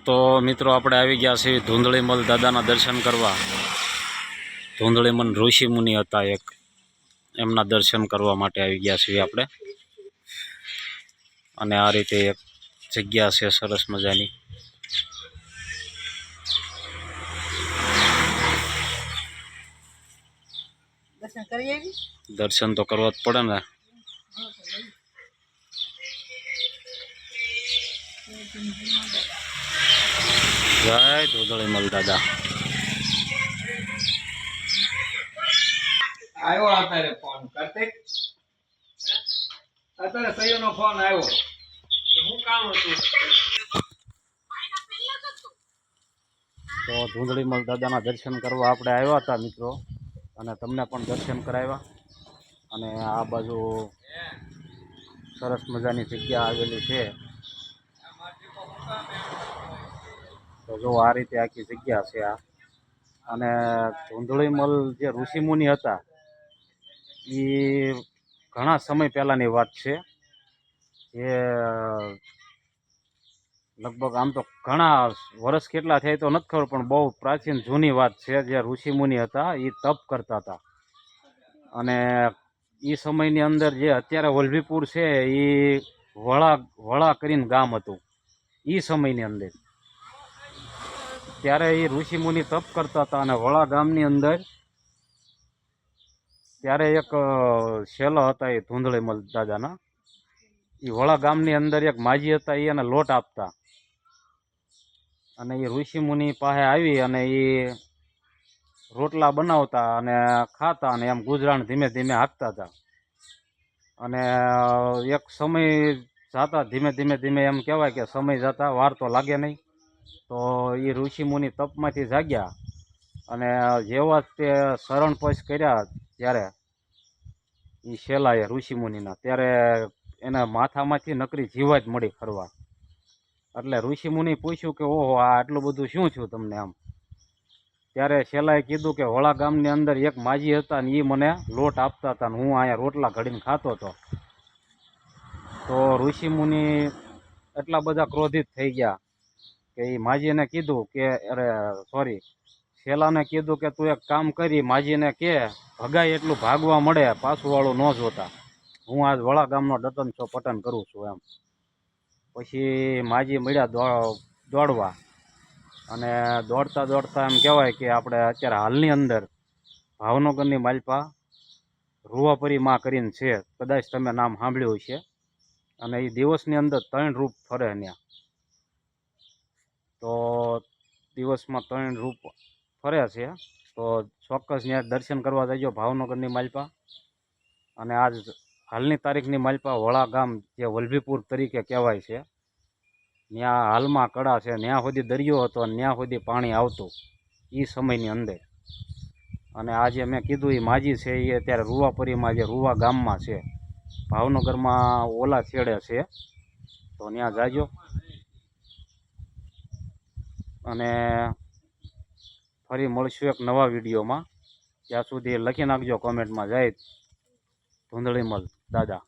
તો મિત્રો આપણે આવી ગયા છીએ ધૂંધળીમલ દાદાના દર્શન કરવા। ધૂંધળીમલ ઋષિ મુનિ હતા એક, એમના દર્શન કરવા માટે આવી ગયા છીએ આપણે। અને આ રીતે એક જગ્યા છે સરસ મજાની। દર્શન તો કરવા જ પડે ને। જય ધૂંધળીમલ દાદા। આવ્યો અત્યારે ફોન કાર્તિક, અત્યારે સૈયોનો ફોન આવ્યો। હું કામ હતું? તો ધૂંધળીમલ દાદાના દર્શન કરવા આપણે આવ્યા હતા મિત્રો, અને તમને પણ દર્શન કરાવ્યા। અને આ બાજુ સરસ મજાની જગ્યા આવેલી છે। તો જો આ રીતે આખી જગ્યા છે આ। અને ધૂંધળીમલ જે ઋષિમુનિ હતા એ ઘણા સમય પહેલાંની વાત છે। એ લગભગ આમ તો ઘણા વર્ષ કેટલા થાય તો નથી ખબર, પણ બહુ પ્રાચીન જૂની વાત છે। જે ઋષિમુનિ હતા એ તપ કરતા હતા, અને એ સમયની અંદર જે અત્યારે વલ્લભીપુર છે એ વળા કરીને ગામ હતું એ સમયની અંદર। ત્યારે એ ઋષિમુનિ તપ કરતા હતા, અને વળા ગામની અંદર ત્યારે એક શેલા હતા એ ધૂંધળીમલ દાદાના। એ વળા ગામની અંદર એક માજી હતા, એને લોટ આપતા, અને એ ઋષિમુનિ પાસે આવી અને એ રોટલા બનાવતા અને ખાતા, અને એમ ગુજરાન ધીમે ધીમે હાંકતા હતા। અને એક સમય જતા ધીમે ધીમે ધીમે એમ કહેવાય કે સમય જતા વાર તો લાગે નહીં, તો એ ઋષિમુનિ તપમાંથી જાગ્યા, અને જેવા તે શરણપશ કર્યા ત્યારે એ શેલાએ ઋષિમુનિના, ત્યારે એના માથામાંથી નકરી જીવાત મળી ફરવા। એટલે ઋષિમુનિ પૂછ્યું કે ઓહો, આ આટલું બધું શું થયું તમને આમ? ત્યારે શેલાએ કીધું કે વળા ગામની અંદર એક માજી હતા ને એ મને લોટ આપતા હતા ને હું અહીંયા રોટલા ઘડીને ખાતો હતો। તો ઋષિમુનિ એટલા બધા ક્રોધિત થઈ ગયા કે એ માજીને કીધું કે શેલાને કીધું કે તું એક કામ કરી, માજીને કે ભગાય એટલું ભાગવા મળે, પાછું વાળું ન જોતા, હું આજ વળા ગામનો દતન છો પતન કરું છું એમ। પછી માજી મળ્યા દોડવા, અને દોડતા દોડતા એમ કહેવાય કે આપણે અત્યારે હાલની અંદર ભાવનગરની માલપા રૂવાપરી માં કરીને છે, કદાચ તમે નામ સાંભળ્યું હશે। અને એ દિવસની અંદર 3 રૂપ ફરે ત્યાં। તો દિવસમાં 3 રૂપ ફરે છે, તો ચોક્કસ ત્યાં દર્શન કરવા જજો ભાવનગરની માલપા। અને આજ હાલની તારીખની માલપા વળા ગામ જે વલ્લભીપુર તરીકે કહેવાય છે, ત્યાં હાલમાં કડા છે, ત્યાં સુધી દરિયો હતો અને ત્યાં સુધી પાણી આવતું એ સમયની અંદર। અને આજે મેં કીધું એ માજી છે એ અત્યારે રૂવાપરીમાં, જે રૂવા ગામમાં છે, ભાવનગરમાં ઓલા છેડે છે, તો ત્યાં જાજો। અને ફરી મળશું એક નવા વિડીયોમાં, ત્યાં સુધી લખી નાખજો કોમેન્ટમાં જય ધૂંધળીમલ દાદા।